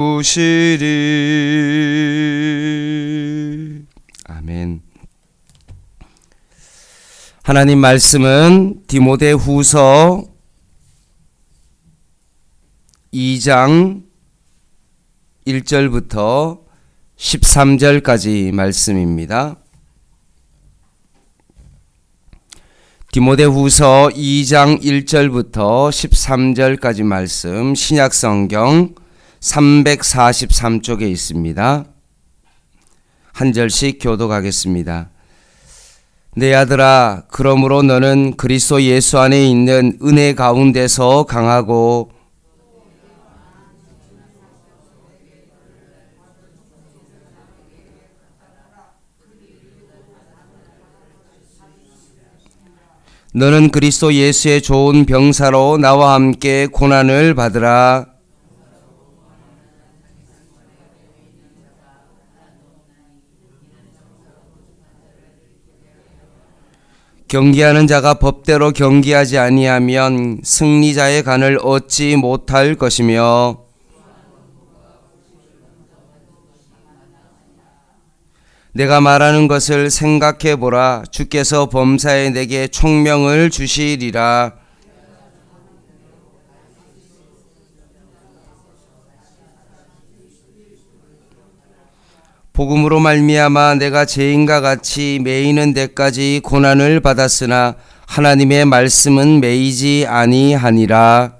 주시리. 아멘. 하나님 말씀은 디모데후서 2장 1절부터 13절까지 말씀입니다. 디모데후서 2장 1절부터 13절까지 말씀, 신약성경 343쪽에 있습니다. 한 절씩 교독하겠습니다. 내 아들아, 그러므로 너는 그리스도 예수 안에 있는 은혜 가운데서 강하고 너는 그리스도 예수의 좋은 병사로 나와 함께 고난을 받으라. 경기하는 자가 법대로 경기하지 아니하면 승리자의 간을 얻지 못할 것이며 내가 말하는 것을 생각해 보라. 주께서 범사에 내게 총명을 주시리라. 복음으로 말미암아 내가 죄인과 같이 매이는 데까지 고난을 받았으나 하나님의 말씀은 매이지 아니하니라.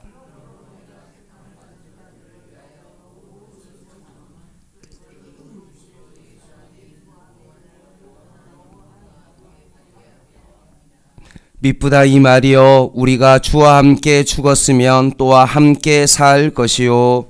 미쁘다 이 말이요, 우리가 주와 함께 죽었으면 또와 함께 살 것이요,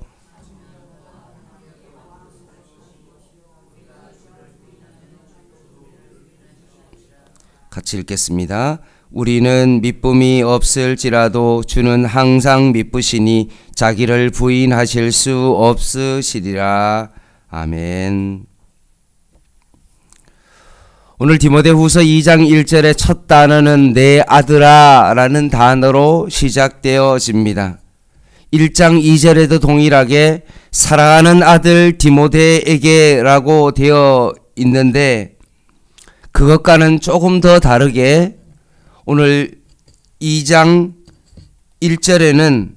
같이 읽겠습니다. 우리는 미쁨이 없을지라도 주는 항상 미쁘시니 자기를 부인하실 수 없으시리라. 아멘. 오늘 디모데후서 2장 1절의 첫 단어는 내 아들아 라는 단어로 시작되어집니다. 1장 2절에도 동일하게 사랑하는 아들 디모데에게 라고 되어 있는데 그것과는 조금 더 다르게 오늘 2장 1절에는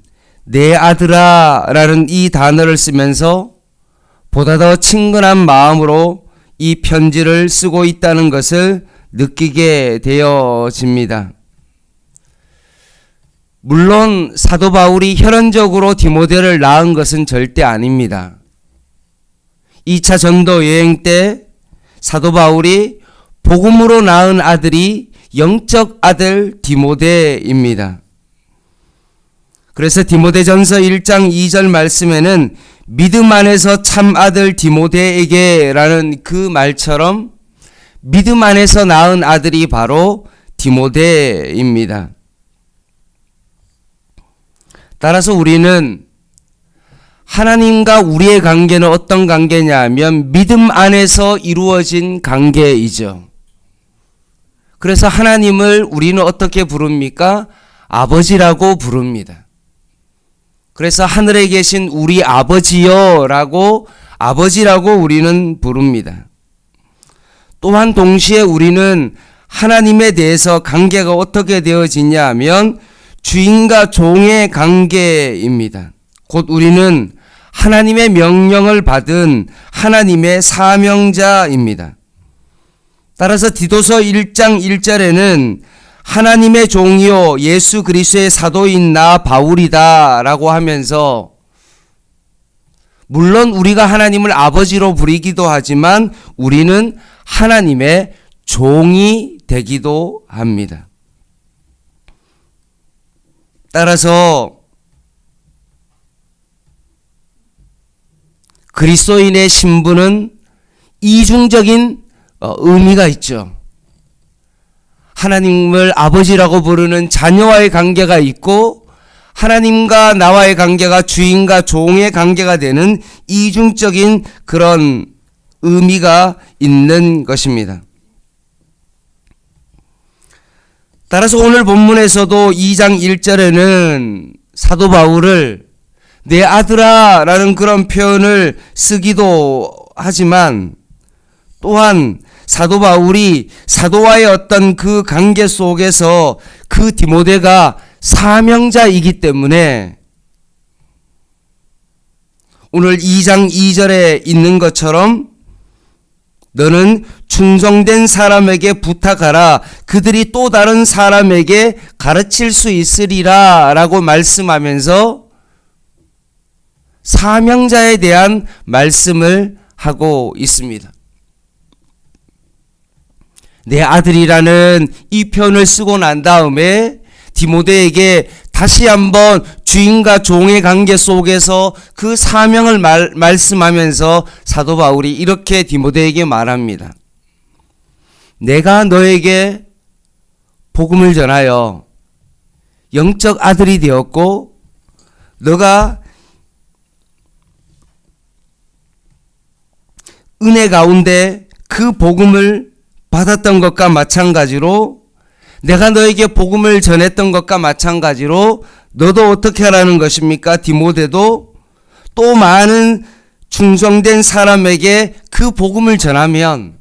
내 아들아 라는 이 단어를 쓰면서 보다 더 친근한 마음으로 이 편지를 쓰고 있다는 것을 느끼게 되어집니다. 물론 사도 바울이 혈연적으로 디모데를 낳은 것은 절대 아닙니다. 2차 전도 여행 때 사도 바울이 복음으로 낳은 아들이 영적 아들 디모데입니다. 그래서 디모데전서 1장 2절 말씀에는 믿음 안에서 참 아들 디모데에게 라는 그 말처럼 믿음 안에서 낳은 아들이 바로 디모데입니다. 따라서 우리는 하나님과 우리의 관계는 어떤 관계냐 하면 믿음 안에서 이루어진 관계이죠. 그래서 하나님을 우리는 어떻게 부릅니까? 아버지라고 부릅니다. 그래서 하늘에 계신 우리 아버지여 라고 아버지라고 우리는 부릅니다. 또한 동시에 우리는 하나님에 대해서 관계가 어떻게 되어지냐 하면 주인과 종의 관계입니다. 곧 우리는 하나님의 명령을 받은 하나님의 사명자입니다. 따라서 디도서 1장 1절에는 하나님의 종이요 예수 그리스도의 사도인 나 바울이다 라고 하면서 물론 우리가 하나님을 아버지로 부르기도 하지만 우리는 하나님의 종이 되기도 합니다. 따라서 그리스도인의 신분은 이중적인 의미가 있죠. 하나님을 아버지라고 부르는 자녀와의 관계가 있고 하나님과 나와의 관계가 주인과 종의 관계가 되는 이중적인 그런 의미가 있는 것입니다. 따라서 오늘 본문에서도 2장 1절에는 사도 바울을 내 아들아 라는 그런 표현을 쓰기도 하지만 또한 사도 바울이 사도와의 어떤 그 관계 속에서 그 디모데가 사명자이기 때문에 오늘 2장 2절에 있는 것처럼 너는 충성된 사람에게 부탁하라. 그들이 또 다른 사람에게 가르칠 수 있으리라 라고 말씀하면서 사명자에 대한 말씀을 하고 있습니다. 내 아들이라는 이 표현을 쓰고 난 다음에 디모데에게 다시 한번 주인과 종의 관계 속에서 그 사명을 말씀하면서 사도 바울이 이렇게 디모데에게 말합니다. 내가 너에게 복음을 전하여 영적 아들이 되었고 너가 은혜 가운데 그 복음을 받았던 것과 마찬가지로 내가 너에게 복음을 전했던 것과 마찬가지로 너도 어떻게 하라는 것입니까? 디모데도 또 많은 충성된 사람에게 그 복음을 전하면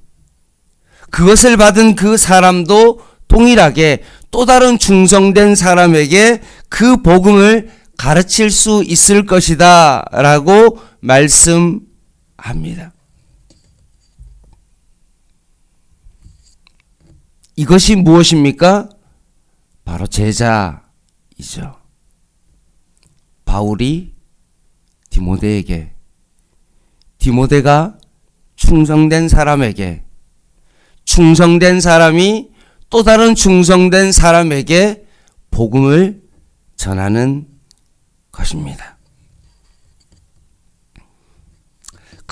그것을 받은 그 사람도 동일하게 또 다른 충성된 사람에게 그 복음을 가르칠 수 있을 것이다 라고 말씀합니다. 이것이 무엇입니까? 바로 제자이죠. 바울이 디모데에게, 디모데가 충성된 사람에게, 충성된 사람이 또 다른 충성된 사람에게 복음을 전하는 것입니다.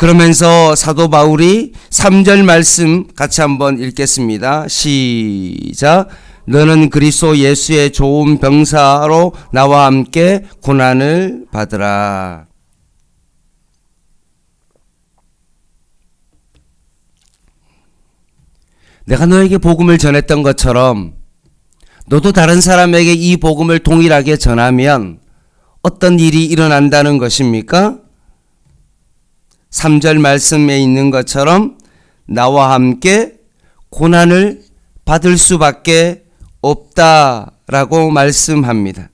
그러면서 사도 바울이 3절 말씀 같이 한번 읽겠습니다. 시작. 너는 그리스도 예수의 좋은 병사로 나와 함께 고난을 받으라. 내가 너에게 복음을 전했던 것처럼 너도 다른 사람에게 이 복음을 동일하게 전하면 어떤 일이 일어난다는 것입니까? 3절 말씀에 있는 것처럼 나와 함께 고난을 받을 수밖에 없다라고 말씀합니다.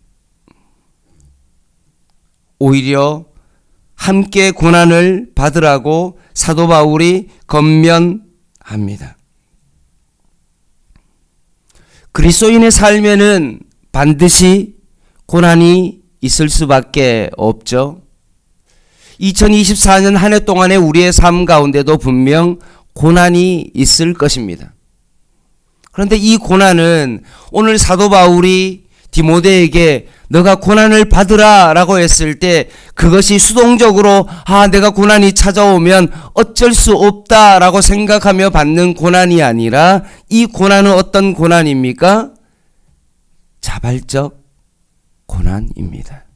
오히려 함께 고난을 받으라고 사도 바울이 권면합니다. 그리스도인의 삶에는 반드시 고난이 있을 수밖에 없죠. 2024년 한 해 동안의 우리의 삶 가운데도 분명 고난이 있을 것입니다. 그런데 이 고난은 오늘 사도 바울이 디모데에게 너가 고난을 받으라 라고 했을 때 그것이 수동적으로 내가 고난이 찾아오면 어쩔 수 없다 라고 생각하며 받는 고난이 아니라 이 고난은 어떤 고난입니까? 자발적 고난입니다.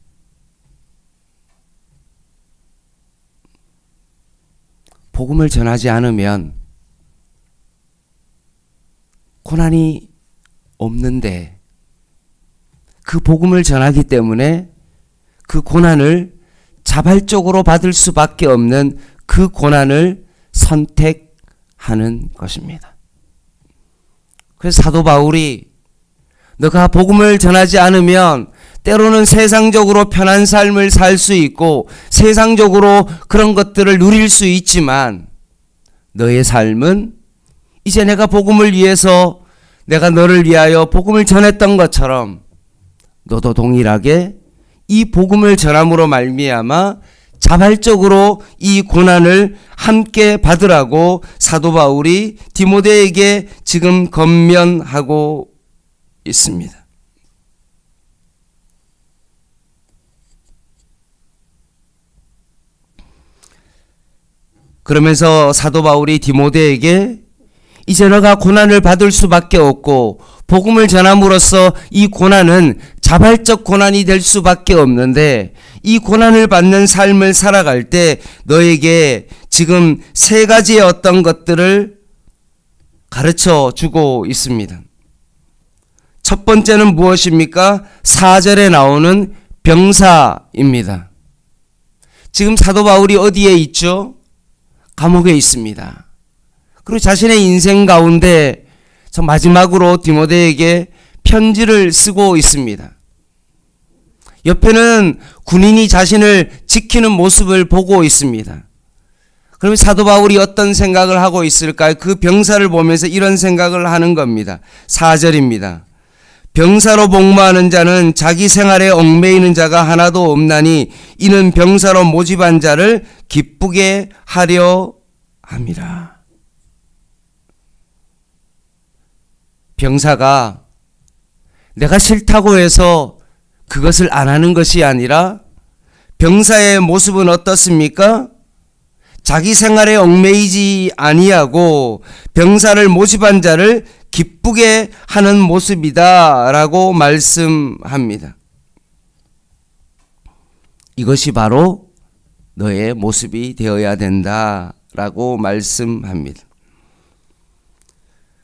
복음을 전하지 않으면 고난이 없는데 그 복음을 전하기 때문에 그 고난을 자발적으로 받을 수밖에 없는 그 고난을 선택하는 것입니다. 그래서 사도 바울이 너가 복음을 전하지 않으면 때로는 세상적으로 편한 삶을 살 수 있고 세상적으로 그런 것들을 누릴 수 있지만 너의 삶은 이제 내가 복음을 위해서 내가 너를 위하여 복음을 전했던 것처럼 너도 동일하게 이 복음을 전함으로 말미암아 자발적으로 이 고난을 함께 받으라고 사도 바울이 디모데에게 지금 권면하고 있습니다. 그러면서 사도 바울이 디모데에게 이제 너가 고난을 받을 수밖에 없고 복음을 전함으로써 이 고난은 자발적 고난이 될 수밖에 없는데 이 고난을 받는 삶을 살아갈 때 너에게 지금 세 가지의 어떤 것들을 가르쳐 주고 있습니다. 첫 번째는 무엇입니까? 4절에 나오는 병사입니다. 지금 사도 바울이 어디에 있죠? 감옥에 있습니다. 그리고 자신의 인생 가운데 마지막으로 디모데에게 편지를 쓰고 있습니다. 옆에는 군인이 자신을 지키는 모습을 보고 있습니다. 그러면 사도 바울이 어떤 생각을 하고 있을까요? 그 병사를 보면서 이런 생각을 하는 겁니다. 4절입니다. 병사로 복무하는 자는 자기 생활에 얽매이는 자가 하나도 없나니 이는 병사로 모집한 자를 기쁘게 하려 함이라. 병사가 내가 싫다고 해서 그것을 안 하는 것이 아니라 병사의 모습은 어떻습니까? 자기 생활에 얽매이지 아니하고 병사를 모집한 자를 기쁘게 하는 모습이다라고 말씀합니다. 이것이 바로 너의 모습이 되어야 된다라고 말씀합니다.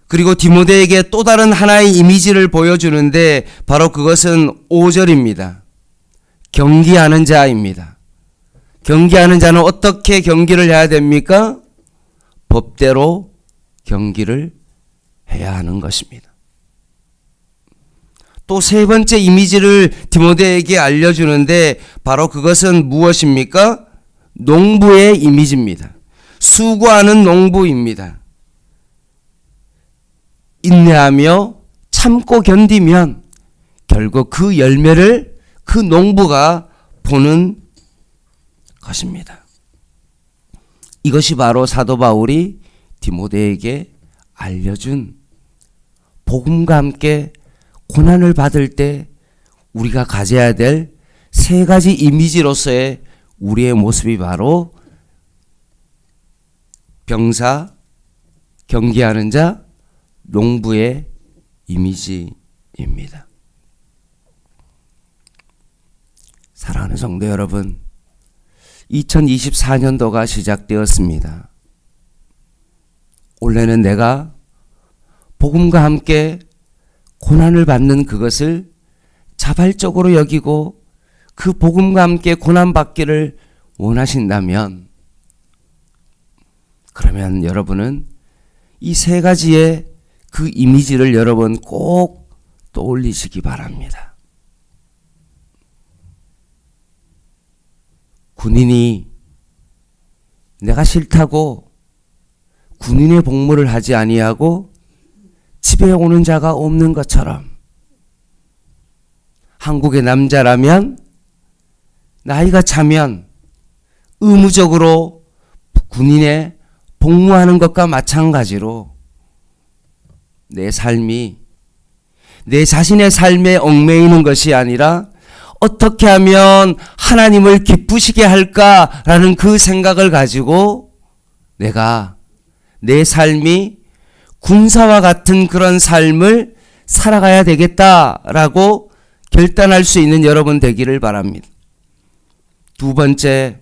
그리고 디모데에게 또 다른 하나의 이미지를 보여주는데 바로 그것은 5절입니다. 경기하는 자입니다. 경기하는 자는 어떻게 경기를 해야 됩니까? 법대로 경기를 해야 하는 것입니다. 또 세 번째 이미지를 디모데에게 알려주는데 바로 그것은 무엇입니까? 농부의 이미지입니다. 수고하는 농부입니다. 인내하며 참고 견디면 결국 그 열매를 그 농부가 보는 것입니다. 이것이 바로 사도 바울이 디모데에게 알려준 복음과 함께 고난을 받을 때 우리가 가져야 될 세 가지 이미지로서의 우리의 모습이 바로 병사, 경계하는 자, 농부의 이미지입니다. 사랑하는 성도 여러분, 2024년도가 시작되었습니다. 올해는 내가 복음과 함께 고난을 받는 그것을 자발적으로 여기고 그 복음과 함께 고난받기를 원하신다면 그러면 여러분은 이 세 가지의 그 이미지를 여러분 꼭 떠올리시기 바랍니다. 군인이 내가 싫다고 군인의 복무를 하지 아니하고 집에 오는 자가 없는 것처럼 한국의 남자라면 나이가 차면 의무적으로 군인에 복무하는 것과 마찬가지로 내 삶이 내 자신의 삶에 얽매이는 것이 아니라 어떻게 하면 하나님을 기쁘시게 할까라는 그 생각을 가지고 내가 내 삶이 군사와 같은 그런 삶을 살아가야 되겠다라고 결단할 수 있는 여러분 되기를 바랍니다. 두 번째,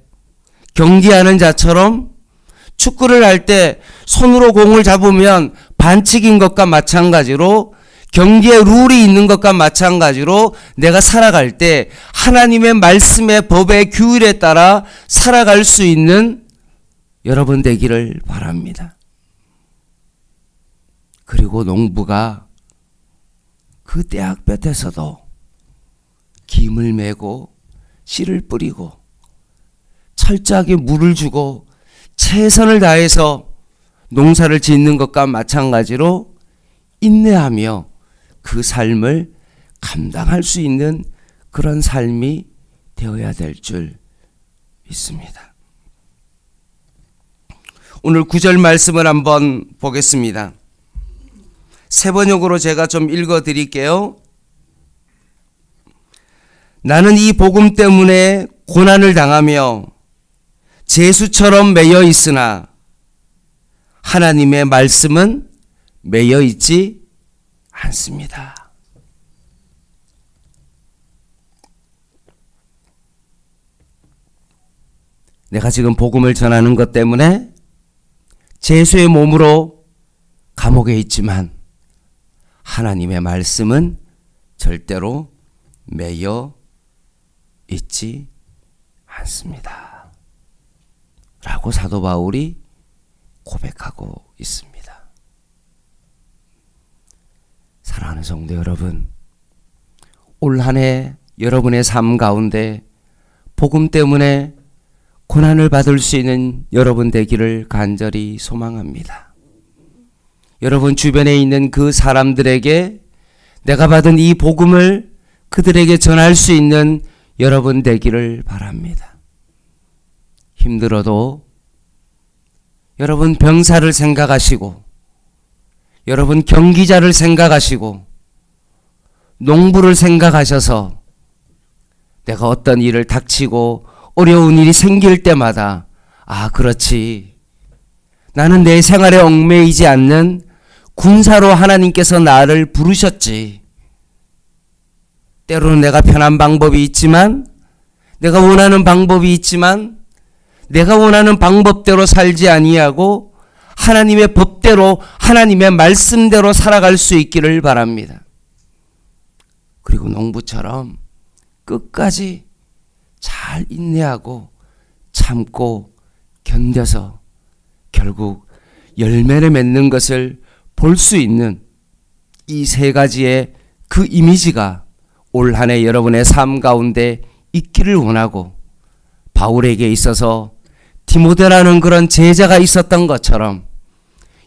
경기하는 자처럼 축구를 할 때 손으로 공을 잡으면 반칙인 것과 마찬가지로 경기의 룰이 있는 것과 마찬가지로 내가 살아갈 때 하나님의 말씀의 법의 규율에 따라 살아갈 수 있는 여러분 되기를 바랍니다. 그리고 농부가 그 떼약볕에서도 김을 메고 씨를 뿌리고 철저하게 물을 주고 최선을 다해서 농사를 짓는 것과 마찬가지로 인내하며 그 삶을 감당할 수 있는 그런 삶이 되어야 될 줄 믿습니다. 오늘 9절 말씀을 한번 보겠습니다. 세 번역으로 제가 좀 읽어 드릴게요. 나는 이 복음 때문에 고난을 당하며 제수처럼 매여 있으나 하나님의 말씀은 매여 있지 않습니다. 내가 지금 복음을 전하는 것 때문에 제수의 몸으로 감옥에 있지만 하나님의 말씀은 절대로 매여 있지 않습니다. 라고 사도 바울이 고백하고 있습니다. 사랑하는 성도 여러분, 올 한 해 여러분의 삶 가운데 복음 때문에 고난을 받을 수 있는 여러분 되기를 간절히 소망합니다. 여러분 주변에 있는 그 사람들에게 내가 받은 이 복음을 그들에게 전할 수 있는 여러분 되기를 바랍니다. 힘들어도 여러분 병사를 생각하시고, 여러분 경기자를 생각하시고, 농부를 생각하셔서 내가 어떤 일을 닥치고 어려운 일이 생길 때마다 그렇지, 나는 내 생활에 얽매이지 않는 군사로 하나님께서 나를 부르셨지. 때로는 내가 편한 방법이 있지만, 내가 원하는 방법이 있지만, 내가 원하는 방법대로 살지 아니하고 하나님의 법대로, 하나님의 말씀대로 살아갈 수 있기를 바랍니다. 그리고 농부처럼 끝까지 잘 인내하고 참고 견뎌서 결국 열매를 맺는 것을 볼 수 있는 이 세 가지의 그 이미지가 올 한 해 여러분의 삶 가운데 있기를 원하고, 바울에게 있어서 디모데라는 그런 제자가 있었던 것처럼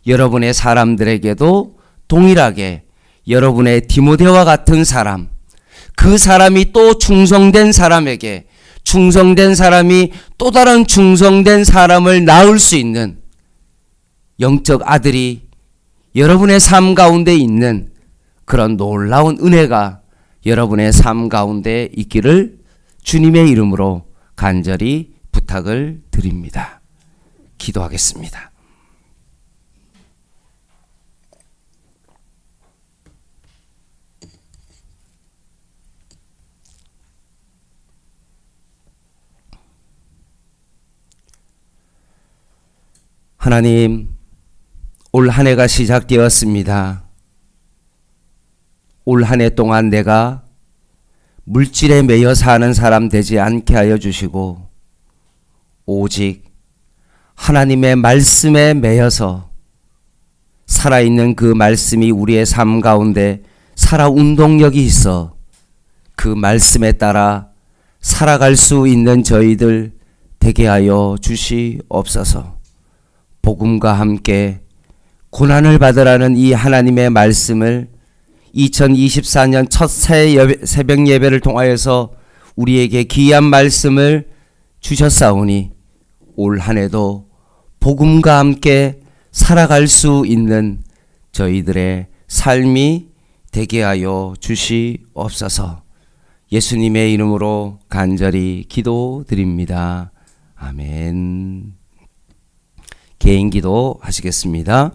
여러분의 사람들에게도 동일하게 여러분의 디모데와 같은 사람, 그 사람이 또 충성된 사람에게, 충성된 사람이 또 다른 충성된 사람을 낳을 수 있는 영적 아들이 여러분의 삶 가운데 있는 그런 놀라운 은혜가 여러분의 삶 가운데 있기를 주님의 이름으로 간절히 부탁을 드립니다. 기도하겠습니다. 하나님, 올 한 해가 시작되었습니다. 올 한 해 동안 내가 물질에 매여 사는 사람 되지 않게 하여 주시고, 오직 하나님의 말씀에 매여서 살아있는 그 말씀이 우리의 삶 가운데 살아 운동력이 있어 그 말씀에 따라 살아갈 수 있는 저희들 되게 하여 주시옵소서. 복음과 함께 고난을 받으라는 이 하나님의 말씀을 2024년 첫 새벽 예배를 통하여서 우리에게 귀한 말씀을 주셨사오니 올 한 해도 복음과 함께 살아갈 수 있는 저희들의 삶이 되게 하여 주시옵소서. 예수님의 이름으로 간절히 기도드립니다. 아멘. 개인 기도 하시겠습니다.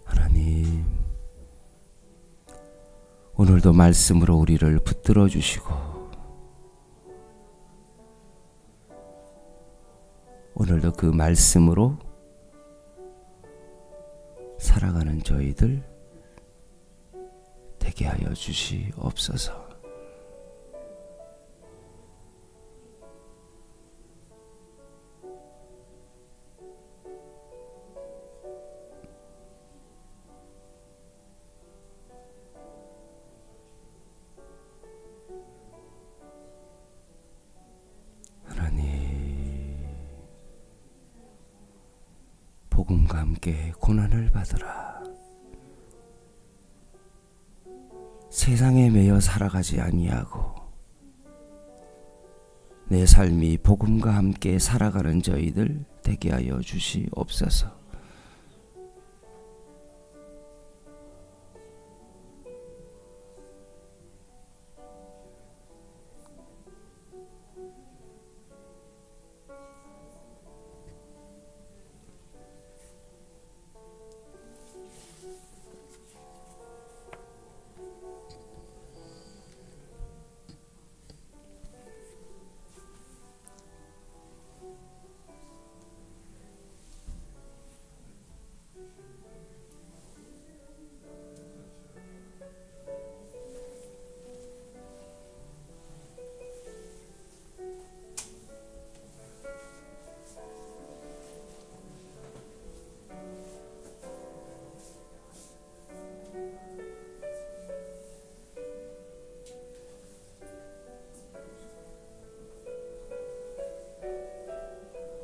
하나님, 오늘도 말씀으로 우리를 붙들어 주시고, 오늘도 그 말씀으로 살아가는 저희들 되게 하여 주시옵소서. 복음과 함께 고난을 받으라. 세상에 매여 살아가지 아니하고 내 삶이 복음과 함께 살아가는 저희들 되게 하여 주시옵소서.